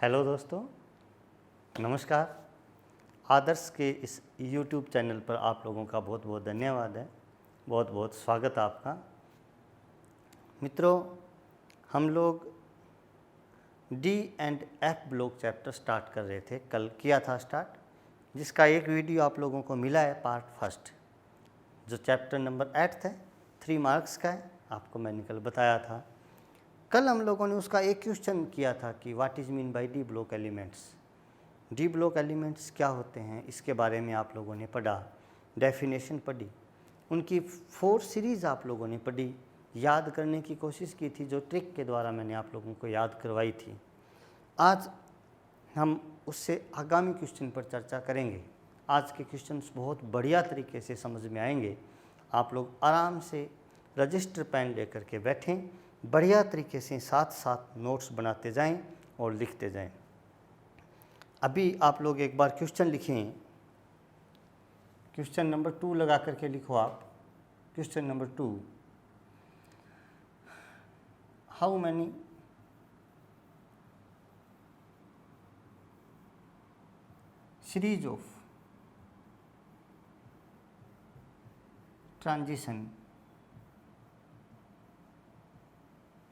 Hello दोस्तों, नमस्कार। आदर्श के इस YouTube चैनल पर आप लोगों का बहुत बहुत धन्यवाद है। बहुत बहुत स्वागत है आपका। मित्रों, हम लोग D and F block chapter start कर रहे थे, कल किया था स्टार्ट, जिसका एक वीडियो आप लोगों को मिला है पार्ट फर्स्ट, जो चैप्टर नंबर 8 है, 3 मार्क्स का है। आपको मैंने कल बताया था। कल हम लोगों ने उसका एक क्वेश्चन किया था कि what is mean by D block elements. D block elements क्या होते हैं, इसके बारे में आप लोगों ने पढ़ा, डेफिनेशन पढ़ी, उनकी 4 सीरीज़ आप लोगों ने पढ़ी, याद करने की कोशिश की थी, जो ट्रिक के द्वारा मैंने आप लोगों को याद करवाई थी। आज हम उससे आगामी क्वेश्चन पर चर्चा करेंगे। आज के क्वेश्चंस बहुत बढ़िया तरीके से समझ में आएंगे। आप लोग आराम से रजिस्टर पेन लेकर के बैठें, बढ़िया तरीके से साथ साथ नोट्स बनाते जाएं और लिखते जाएं। अभी आप लोग एक बार क्वेश्चन लिखें, क्वेश्चन नंबर 2 लगा करके लिखो आप। Question number 2, how many series of transition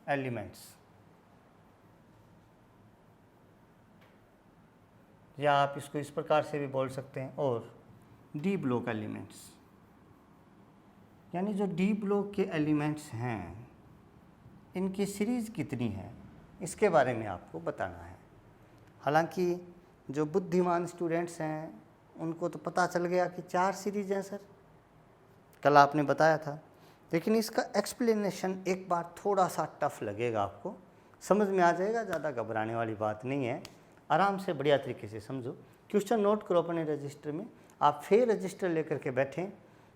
elements, या आप इसको इस प्रकार से भी बोल सकते हैं, और डी ब्लॉक एलिमेंट्स, यानी जो डी ब्लॉक के एलिमेंट्स हैं इनकी सीरीज़ कितनी है, इसके बारे में आपको बताना है। हालांकि जो बुद्धिमान स्टूडेंट्स हैं उनको तो पता चल गया कि 4 सीरीज़ हैं सर, कल आपने बताया था, लेकिन इसका एक्सप्लेनेशन एक बार थोड़ा सा टफ लगेगा, आपको समझ में आ जाएगा, ज़्यादा घबराने वाली बात नहीं है। आराम से बढ़िया तरीके से समझो। क्वेश्चन नोट करो अपने रजिस्टर में, आप फिर रजिस्टर लेकर के बैठें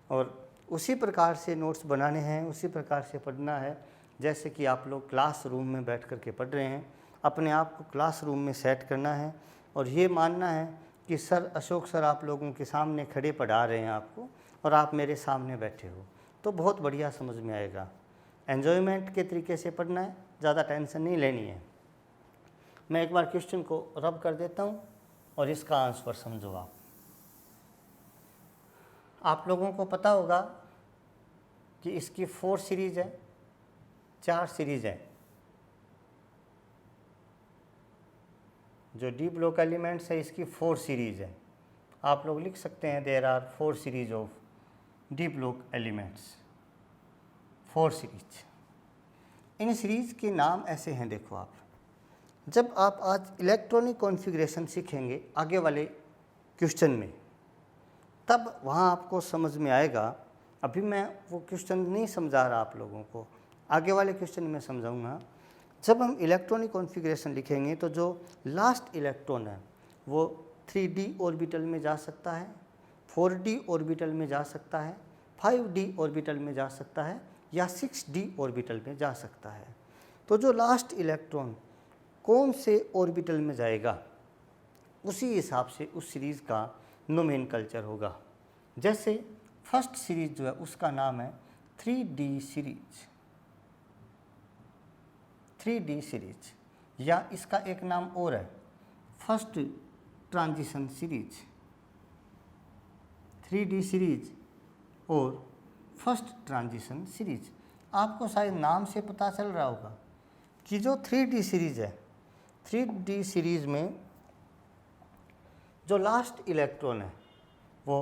और उसी प्रकार से नोट्स बनाने हैं, उसी प्रकार से पढ़ना है जैसे कि आप लोग क्लास रूम में बैठ कर के पढ़ रहे हैं। अपने आप को क्लास रूम में सेट करना है और ये मानना है कि सर अशोक सर आप लोगों के सामने खड़े पढ़ा रहे हैं आपको, और आप मेरे सामने बैठे हो, तो बहुत बढ़िया समझ में आएगा। एन्जॉयमेंट के तरीके से पढ़ना है, ज़्यादा टेंशन नहीं लेनी है। मैं एक बार क्वेश्चन को रब कर देता हूँ और इसका आंसर समझो आप। आप लोगों को पता होगा कि इसकी 4 सीरीज़ है, 4 सीरीज़ है। जो डी ब्लॉक एलिमेंट्स है इसकी 4 सीरीज़ है। आप लोग लिख सकते हैं there are 4 series of D block elements, 4 series. इन सीरीज के नाम ऐसे हैं, देखो आप। जब आप आज इलेक्ट्रॉनिक कॉन्फ़िगरेशन सीखेंगे आगे वाले क्वेश्चन में, तब वहाँ आपको समझ में आएगा। अभी मैं वो क्वेश्चन नहीं समझा रहा आप लोगों को, आगे वाले क्वेश्चन में समझाऊंगा। जब हम इलेक्ट्रॉनिक कॉन्फ़िगरेशन लिखेंगे तो जो लास्ट इलेक्ट्रॉन है वो 3d ऑर्बिटल में जा सकता है, 4d ऑर्बिटल में जा सकता है, 5d ऑर्बिटल में जा सकता है, या 6d ऑर्बिटल में जा सकता है। तो जो लास्ट इलेक्ट्रॉन कौन से ऑर्बिटल में जाएगा, उसी हिसाब से उस सीरीज़ का नोमेनकल्चर होगा। जैसे फर्स्ट सीरीज़ जो है उसका नाम है 3d सीरीज, 3d सीरीज, या इसका एक नाम और है first transition series, 3d series और फर्स्ट ट्रांजिशन सीरीज। आपको शायद नाम से पता चल रहा होगा कि जो 3d सीरीज है, 3d सीरीज में जो लास्ट इलेक्ट्रॉन है वो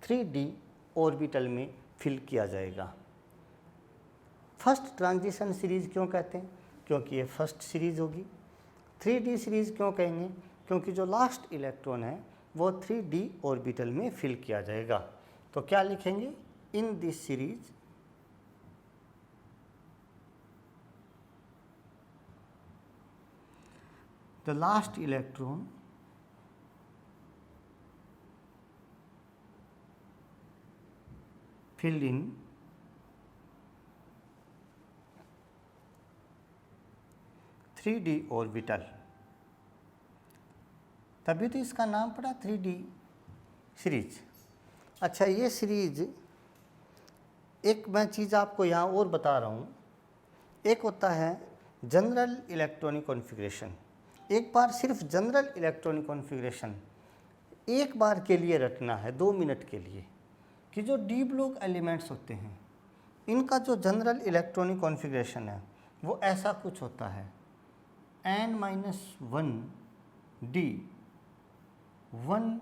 3d ऑर्बिटल में फिल किया जाएगा। फर्स्ट ट्रांजिशन सीरीज क्यों कहते हैं? क्योंकि ये फर्स्ट सीरीज होगी। 3d सीरीज क्यों कहेंगे? क्योंकि जो लास्ट इलेक्ट्रॉन है वो 3d ऑर्बिटल में फिल किया जाएगा। तो क्या लिखेंगे? In this series the last electron filled in 3d orbital. तभी तो इसका नाम पड़ा 3d सीरीज। अच्छा, ये सीरीज, एक मैं चीज़ आपको यहाँ और बता रहा हूँ। एक होता है जनरल इलेक्ट्रॉनिक कॉन्फ़िगरेशन, एक बार सिर्फ जनरल इलेक्ट्रॉनिक कॉन्फ़िगरेशन एक बार के लिए रटना है 2 मिनट के लिए कि जो डी ब्लॉक एलिमेंट्स होते हैं इनका जो जनरल इलेक्ट्रॉनिक कॉन्फ़िगरेशन है वो ऐसा कुछ होता है n-1 d 1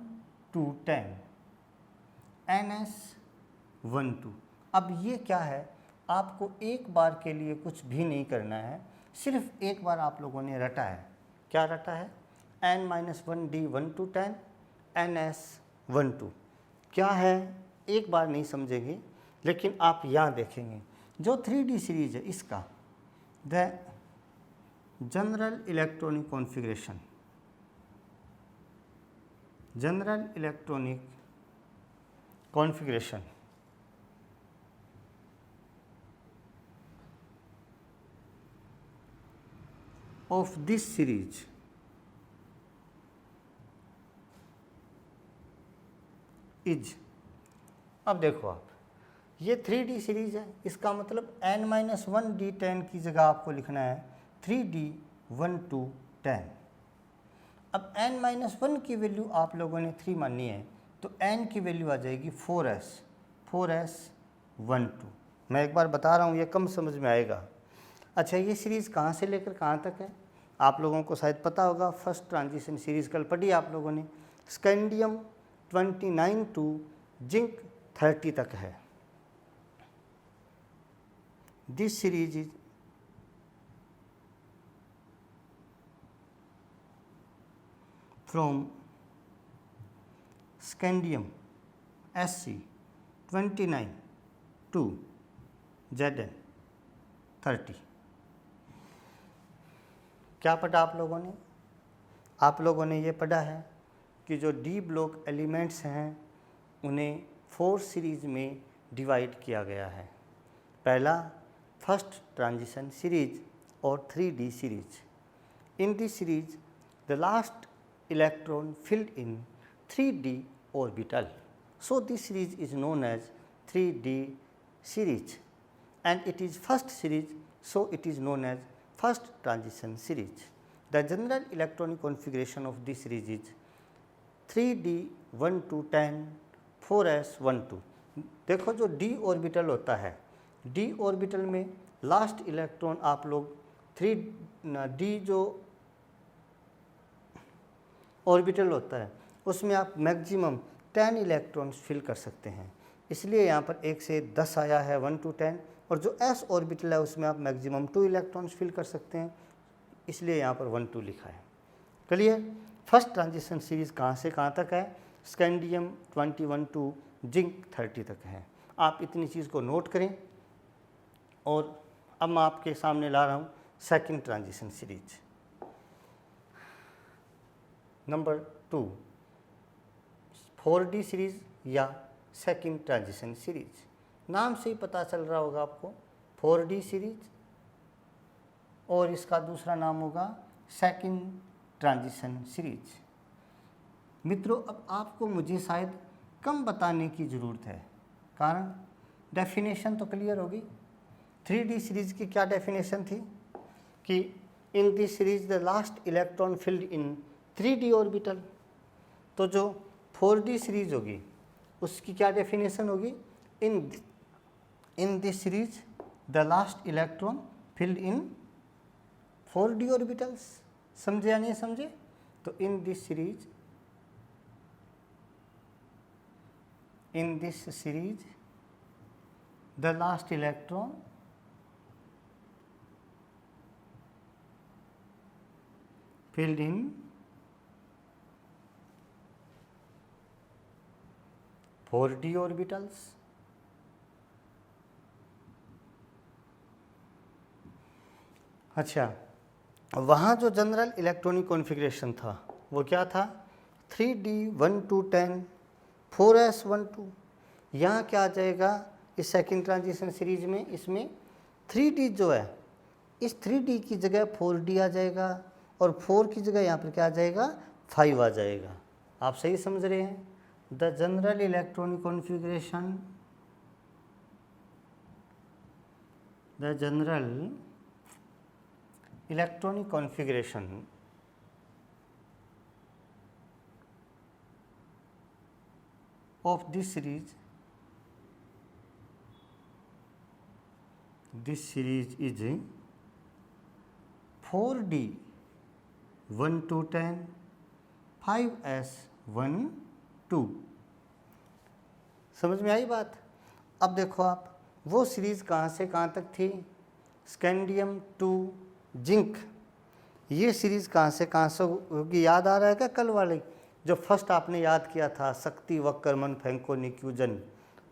to 10 ns12। अब ये क्या है, आपको एक बार के लिए कुछ भी नहीं करना है, सिर्फ एक बार आप लोगों ने रटा है। क्या रटा है? n-1 d 1 to 10 ns12। क्या है एक बार नहीं समझेंगे, लेकिन आप यहाँ देखेंगे जो 3D सीरीज है इसका the general electronic configuration, general electronic configuration of this series is, अब देखो आप ये 3D सीरीज है, इसका मतलब n-1 d10 की जगह आपको लिखना है 3D 1 to 10। अब n-1 की वैल्यू आप लोगों ने 3 मानी है तो n की वैल्यू आ जाएगी 4s12। मैं एक बार बता रहा हूँ, ये कम समझ में आएगा। अच्छा, ये सीरीज़ कहाँ से लेकर कहाँ तक है आप लोगों को शायद पता होगा। फर्स्ट ट्रांजिशन सीरीज़ कल पढ़ी आप लोगों ने, स्कैंडियम 29 टू जिंक 30 तक है। This series is from scandium Sc29 to Zn30। क्या पढ़ा आप लोगों ने? आप लोगों ने ये पढ़ा है कि जो डी ब्लॉक एलिमेंट्स हैं उन्हें 4 सीरीज में डिवाइड किया गया है। पहला फर्स्ट ट्रांजिशन सीरीज और 3D series. In this series the last electron filled in 3D orbital. So this series is known as 3D series, and it is first series, so it is known as first transition series. The general electronic configuration of this series is 3D 1 to 10 4s12। देखो जो d orbital होता है, d orbital में last electron आप लोग 3D जो orbital होता है उसमें आप मैक्सिमम 10 इलेक्ट्रॉन्स फिल कर सकते हैं, इसलिए यहाँ पर 1 से 10 आया है 1 to 10। और जो s ऑर्बिटल है उसमें आप मैक्सिमम 2 इलेक्ट्रॉन्स फिल कर सकते हैं, इसलिए यहाँ पर 1 2 लिखा है। क्लियर? फर्स्ट ट्रांजिशन सीरीज़ कहाँ से कहाँ तक है? स्कैंडियम 21 टू जिंक 30 तक है। आप इतनी चीज़ को नोट करें। और अब मैं आपके सामने ला रहा हूँ second transition series. Number 2 4D series या सेकंड ट्रांजिशन सीरीज। नाम से ही पता चल रहा होगा आपको 4D सीरीज, और इसका दूसरा नाम होगा सेकंड ट्रांजिशन सीरीज। मित्रों, अब आपको मुझे शायद कम बताने की ज़रूरत है, कारण डेफिनेशन तो क्लियर होगी। 3D सीरीज की क्या डेफिनेशन थी कि in this series the last electron filled in 3D orbital. तो जो 4D सीरीज होगी उसकी क्या डेफिनेशन होगी? In this series the last electron filled in 4D orbitals. समझे या नहीं समझे? तो in this series the last electron filled in 4D orbitals। अच्छा, वहाँ जो जनरल इलेक्ट्रॉनिक कॉन्फ़िगरेशन था वो क्या था? 3D 1 to 10 4s12। यहाँ क्या आ जाएगा इस सेकंड ट्रांजिशन सीरीज में? इसमें 3D जो है इस 3D की जगह 4D आ जाएगा, और 4 की जगह यहाँ पर क्या आ जाएगा? 5 आ जाएगा। आप सही समझ रहे हैं? The general electronic configuration, the general electronic configuration of this series is 4D 1 to 10 5S 1 2। समझ में आई बात? अब देखो आप, वो सीरीज़ कहाँ से कहाँ तक थी? Scandium to zinc. ये सीरीज़ कहाँ से कहाँ से होगी? याद आ रहा है क्या कल वाले जो फर्स्ट आपने याद किया था, शक्ति वक्रमन फेंको निक्यूजन।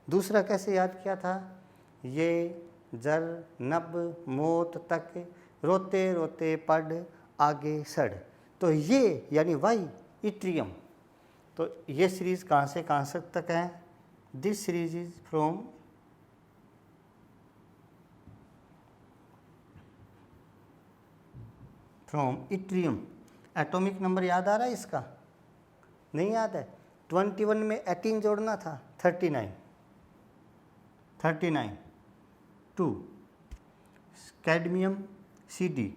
दूसरा कैसे याद किया था? ये जर नब मौत तक रोते रोते पढ़ आगे सड़। तो ये यानी वाई इट्रियम। तो ये सीरीज़ कहाँ से कहाँ तक है? This series is from yttrium. Atomic number याद आ रहा है इसका? नहीं याद है? 21 में 18 जोड़ना था, 39 टू कैडमियम CD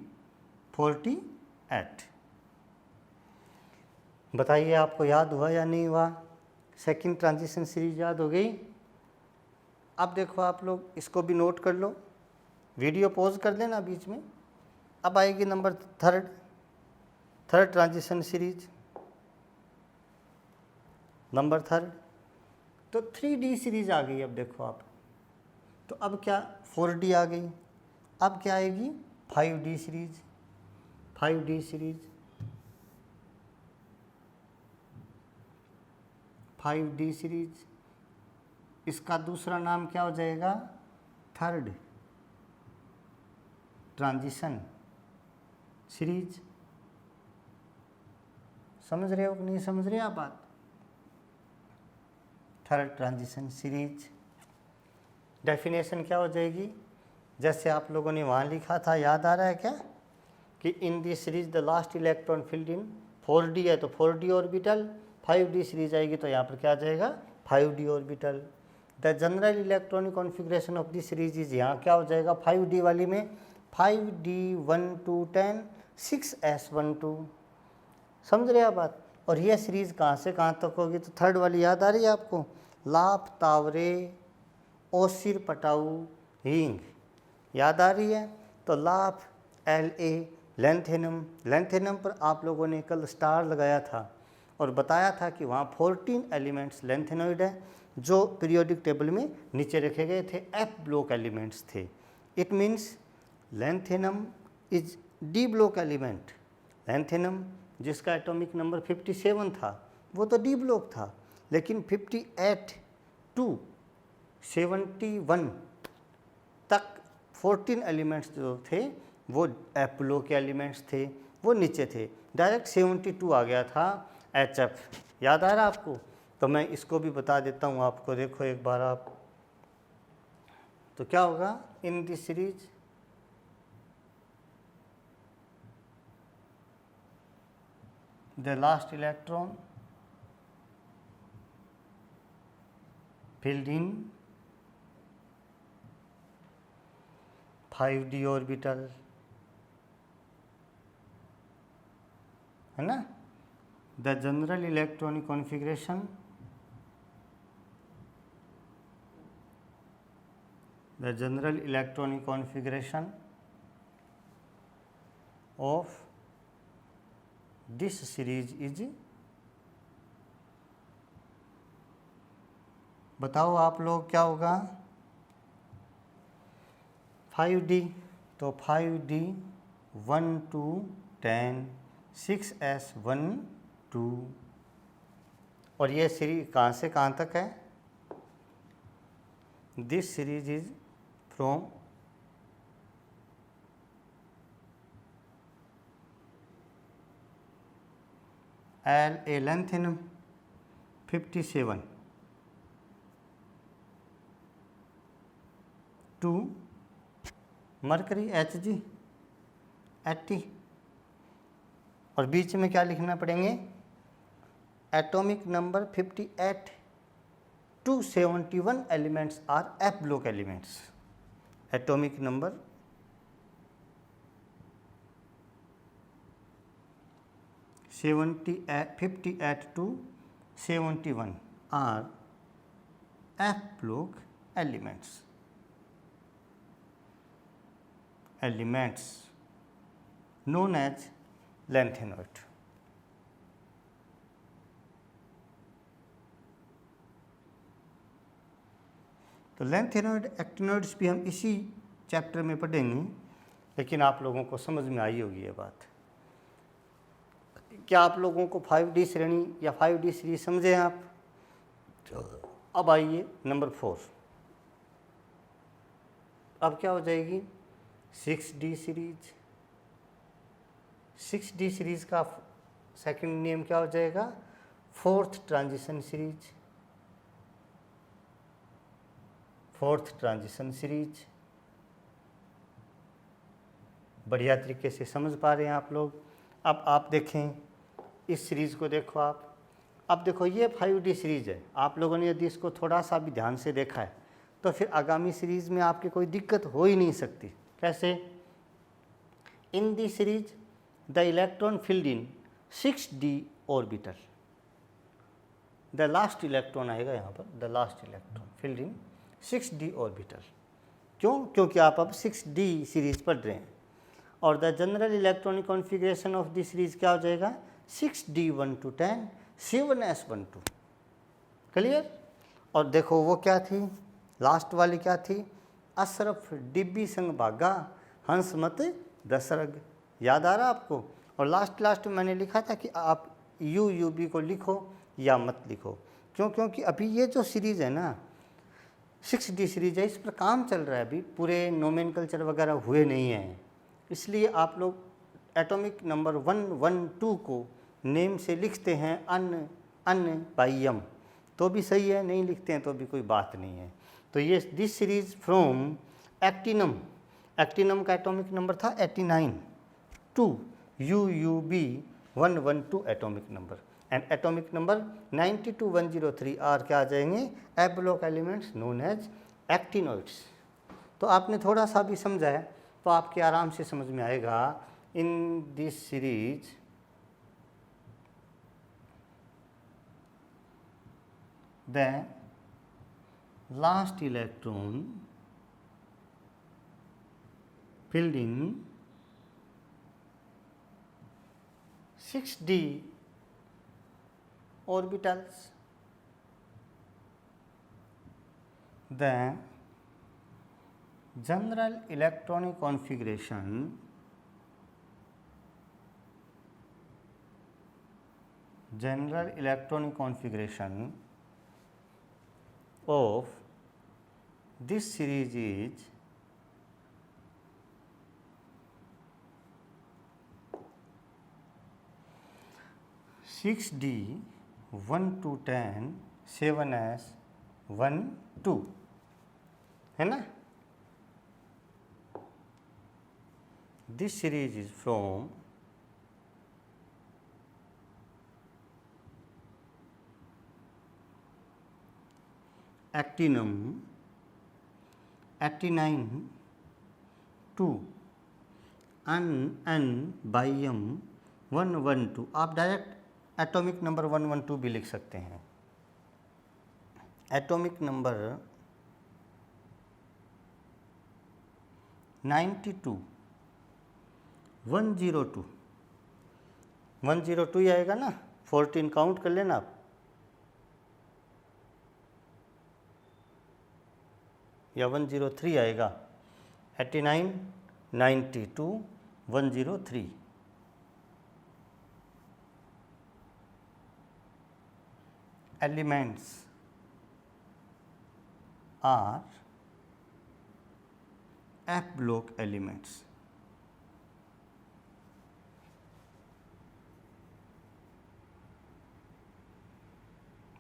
48। बताइए आपको याद हुआ या नहीं हुआ? सेकंड ट्रांजिशन सीरीज याद हो गई? अब देखो आप लोग इसको भी नोट कर लो, वीडियो पॉज कर देना बीच में। अब आएगी number third transition series, number third. तो 3D सीरीज आ गई। अब देखो आप, तो अब क्या 4D आ गई, अब क्या आएगी? 5D series. 5D series 5D series, इसका दूसरा नाम क्या हो जाएगा? Third transition series. समझ रहे हो कि नहीं समझ रहे आप बात? थर्ड ट्रांजिशन सीरीज डेफिनेशन क्या हो जाएगी? जैसे आप लोगों ने वहाँ लिखा था, याद आ रहा है क्या? कि in this series the last electron filled in 4D है तो 4D ऑर्बिटल। 5D सीरीज आएगी तो यहाँ पर क्या आ जाएगा? 5D orbital. The general electronic configuration of this series is, यहाँ क्या हो जाएगा? 5D वाली में 5D 1 to 10 6S 1 2। समझ रहे आप बात? और यह सीरीज़ कहाँ से कहाँ तक होगी? तो थर्ड वाली याद आ रही है आपको? लाप तावरे ओसिर पटाऊ हिंग, याद आ रही है? तो लाप LA लेंथेनम पर आप लोगों ने कल स्टार लगाया था और बताया था कि वहाँ 14 एलिमेंट्स लेंथेनॉइड है जो पीरियोडिक टेबल में नीचे रखे गए थे, F ब्लॉक एलिमेंट्स थे। It means lanthanum is D block element. Lanthanum जिसका एटॉमिक नंबर 57 था वो तो D ब्लॉक था, लेकिन 58 टू 71 तक 14 एलिमेंट्स जो थे वो F ब्लॉक के एलिमेंट्स थे, वो नीचे थे। डायरेक्ट 72 आ गया था HF। याद आ रहा आपको? तो मैं इसको भी बता देता हूँ आपको, देखो एक बार आप। तो क्या होगा? In this series the last electron filled in 5D orbital, है ना? The general electronic configuration of this series is, बताओ आप लोग क्या होगा? 5D, तो 5D 1 to 10 6S 1 2। और ये सीरीज कहाँ से कहाँ तक है? This series is from LA lanthanum 57 to mercury Hg 80। और बीच में क्या लिखना पड़ेंगे? Atomic number 58 to 71 elements are F block elements. Atomic number 58 to 71 are F block elements known as lanthanoid. तो लैंथेनॉइड एक्टिनॉइड्स भी हम इसी चैप्टर में पढ़ेंगे, लेकिन आप लोगों को समझ में आई होगी ये बात। क्या आप लोगों को 5D श्रेणी या 5D सीरीज समझे आप? अब आइए नंबर 4। अब क्या हो जाएगी? 6D series. 6D सीरीज का सेकंड नेम क्या हो जाएगा? Fourth transition series. Fourth transition series. बढ़िया तरीके से समझ पा रहे हैं आप लोग। अब आप देखें इस सीरीज़ को, देखो आप। अब देखो ये 5D सीरीज़ है। आप लोगों ने यदि इसको थोड़ा सा भी ध्यान से देखा है तो फिर आगामी सीरीज़ में आपकी कोई दिक्कत हो ही नहीं सकती। कैसे? In the series the electron filled in 6D orbital. The last electron आएगा यहाँ पर, the last electron filled in 6D orbital. क्यों? क्योंकि आप अब 6D सीरीज पढ़ रहे हैं। और the general electronic configuration of the series क्या हो जाएगा? 6D1 to 10 7s12। क्लियर? और देखो वो क्या थी, लास्ट वाली क्या थी? अशरफ डिब्बी संग भागा हंस मत दशरग। याद आ रहा आपको? और लास्ट में मैंने लिखा था कि आप UUB को लिखो या मत लिखो। क्यों? क्योंकि अभी ये जो सीरीज़ है ना 6D सीरीज है, इस पर काम चल रहा है, अभी पूरे नोमेनकल्चर वगैरह हुए नहीं हैं। इसलिए आप लोग एटॉमिक नंबर 112 को नेम से लिखते हैं अन बाह्यम, तो भी सही है, नहीं लिखते हैं तो भी कोई बात नहीं है। तो ये this series from actinium. Actinium का एटॉमिक नंबर था 89 to UUB 112 atomic number, and atomic number 90 to 103 are क्या आ जाएंगे? F block elements known as actinoids. तो आपने थोड़ा सा भी समझा है तो आपके आराम से समझ में आएगा। In this series the last electron filled in 6D orbitals, the general electronic configuration of this series is 6D 1 to 10 7s 1 2 है ना? This series is from actinum 89 to N बाह्यम 112। आप डायरेक्ट एटॉमिक नंबर 112 भी लिख सकते हैं। Atomic number 92 102 102 ही आएगा ना, 14 count कर लेना आप, या 103 आएगा। 89 92 103। Elements are F block elements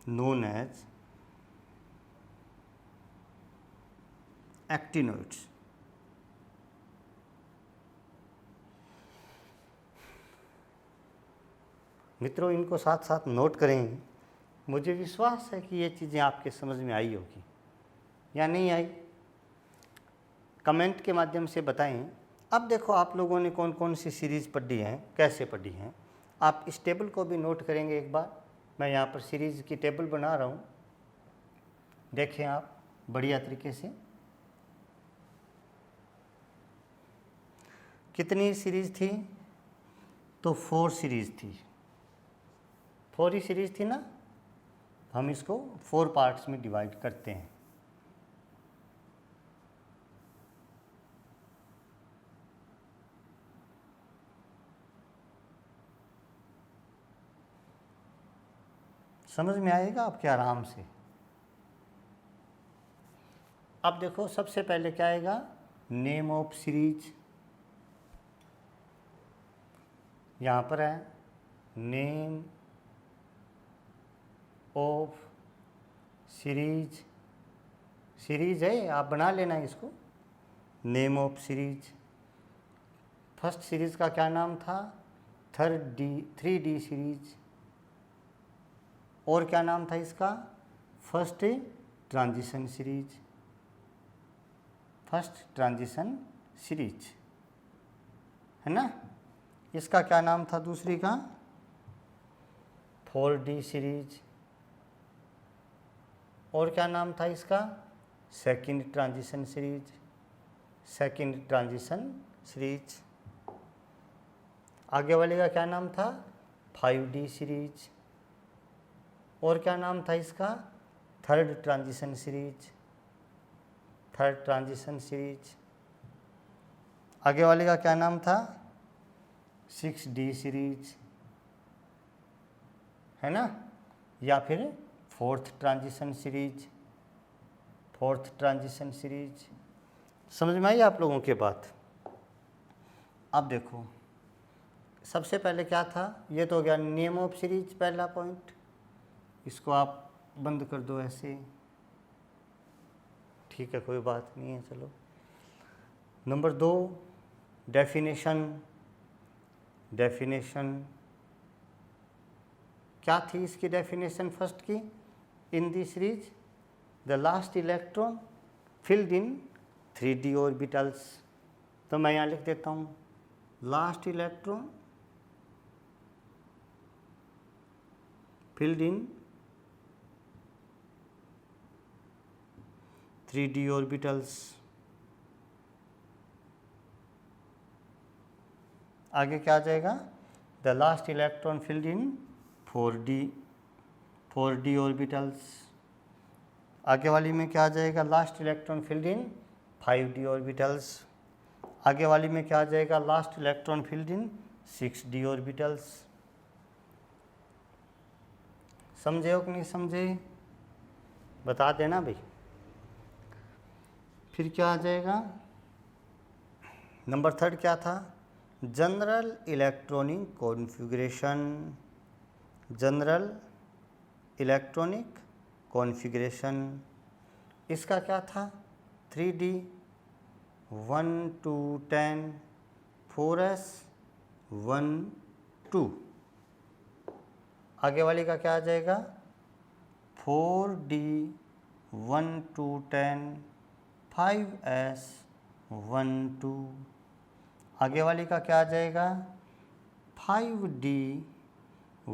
known as actinoids। मित्रों, इनको साथ साथ नोट करें। मुझे विश्वास है कि ये चीज़ें आपके समझ में आई होगी या नहीं आई, कमेंट के माध्यम से बताएं। अब देखो आप लोगों ने कौन कौन सी सीरीज़ पढ़ी हैं, कैसे पढ़ी हैं। आप इस टेबल को भी नोट करेंगे एक बार। मैं यहाँ पर सीरीज़ की टेबल बना रहा हूँ। देखें आप बढ़िया तरीके से। कितनी सीरीज थी? तो 4 सीरीज थी, 4 ही सीरीज थी ना। हम इसको 4 पार्ट्स में डिवाइड करते हैं। समझ में आएगा आपके आराम से। अब देखो सबसे पहले क्या आएगा, नेम ऑफ सीरीज। यहाँ पर है नेम ऑफ सीरीज, सीरीज है, आप बना लेना इसको, name of series. First series का क्या नाम था? 3D series. और क्या नाम था इसका? First transition series, first transition series, है ना। इसका क्या नाम था दूसरी का? 4D series. और क्या नाम था इसका? Second transition series, second transition series. आगे वाले का क्या नाम था? 5D series. और क्या नाम था इसका? Third transition series, third transition series. आगे वाले का क्या नाम था? 6D सीरीज, है ना। या फिर fourth transition series, fourth transition series. समझ में आई आप लोगों की बात? अब देखो सबसे पहले क्या था, ये तो हो गया नेम ऑफ सीरीज पहला पॉइंट। इसको आप बंद कर दो ऐसे, ठीक है, कोई बात नहीं है। चलो नंबर 2, डेफिनेशन। डेफिनेशन क्या थी इसकी डेफिनेशन फर्स्ट की? In the series the last electron filled in 3D orbitals. तो मैं यहाँ लिख देता हूँ, last electron filled in 3D orbitals. आगे क्या आ जाएगा? The last electron filled in 4D orbitals. आगे वाली में क्या आ जाएगा? Last electron filled in 5D orbitals. आगे वाली में क्या आ जाएगा? Last electron filled in 6D orbitals. समझे हो कि नहीं समझे? बता देना भाई। फिर क्या आ जाएगा? नंबर 3 क्या था? General electronic configuration, general electronic configuration. इसका क्या था? 3D 1 to 10 4s 1 2। आगे वाली का क्या आ जाएगा? 4D 1 to 10 5s 1 2। आगे वाली का क्या आ जाएगा? 5D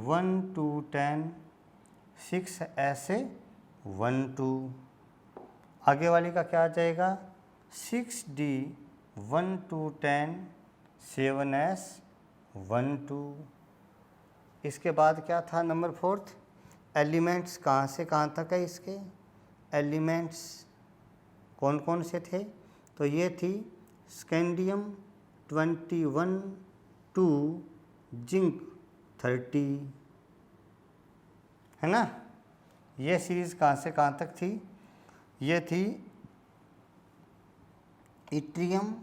1 to 10 6s 1 2। आगे वाली का क्या आ जाएगा? 6D 1 to 10 7s 1 2। इसके बाद क्या था नंबर 4? एलिमेंट्स कहाँ से कहाँ तक है इसके? एलिमेंट्स कौन कौन से थे? तो ये थी स्कैंडियम 21 टू जिंक 30, है ना। ये सीरीज़ कहाँ से कहाँ तक थी? ये थी इट्रियम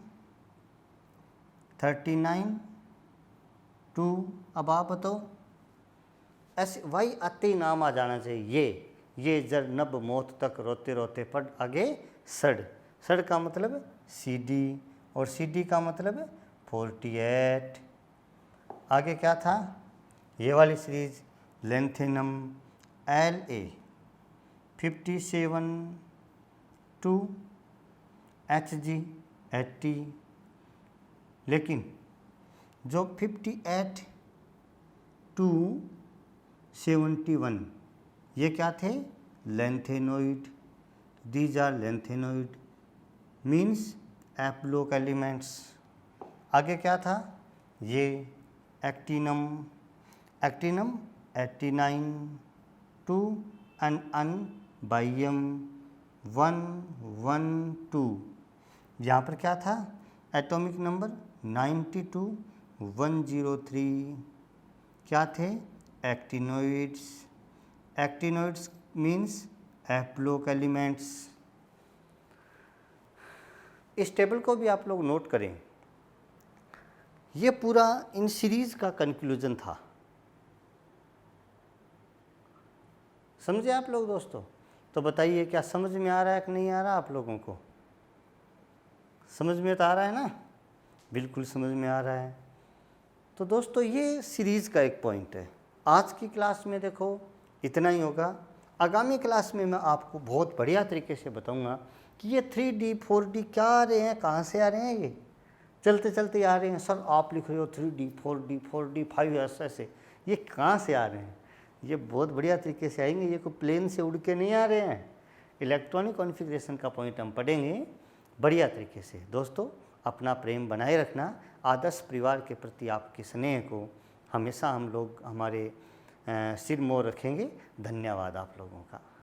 39 टू, अब आप बताओ ऐसे वही आते ही नाम आ जाना चाहिए। ये जर नब मौत तक रोते रोते पड़ आगे सड़। सड़ का मतलब CD और CD का मतलब 48। आगे क्या था? ये वाली series lanthanum LA 57 to HG 80। लेकिन जो 58 टू 71 ये क्या थे? Lanthanoid. These are lanthanoid means f block elements. आगे क्या था, ये एक्टिनम, एक्टिनम 89, 2 and बाइयम 112। यहाँ पर क्या था, एटॉमिक नंबर 92, 103 क्या थे, actinoids. Actinoids means f block elements. इस टेबल को भी आप लोग नोट करें, ये पूरा इन सीरीज का कंक्लूजन था। समझे आप लोग दोस्तों? तो बताइए क्या समझ में आ रहा है कि नहीं आ रहा आप लोगों को? समझ में तो आ रहा है ना? बिल्कुल समझ में आ रहा है। तो दोस्तों ये सीरीज़ का एक पॉइंट है। आज की क्लास में देखो इतना ही होगा। आगामी क्लास में मैं आपको बहुत बढ़िया तरीके से बताऊंगा कि ये 3D 4D क्या आ रहे हैं, कहाँ से आ रहे हैं, ये चलते चलते आ रहे हैं। सर आप लिख रहे हो 3D 4D 4D 5S ऐसे, ये कहाँ से आ रहे हैं? ये बहुत बढ़िया तरीके से आएंगे। ये कोई प्लेन से उड़ के नहीं आ रहे हैं। इलेक्ट्रॉनिक कॉन्फ़िगरेशन का पॉइंट हम पढ़ेंगे बढ़िया तरीके से। दोस्तों अपना प्रेम बनाए रखना। आदर्श परिवार के प्रति आपके स्नेह को हमेशा हम लोग हमारे सिर मोर रखेंगे। धन्यवाद आप लोगों का।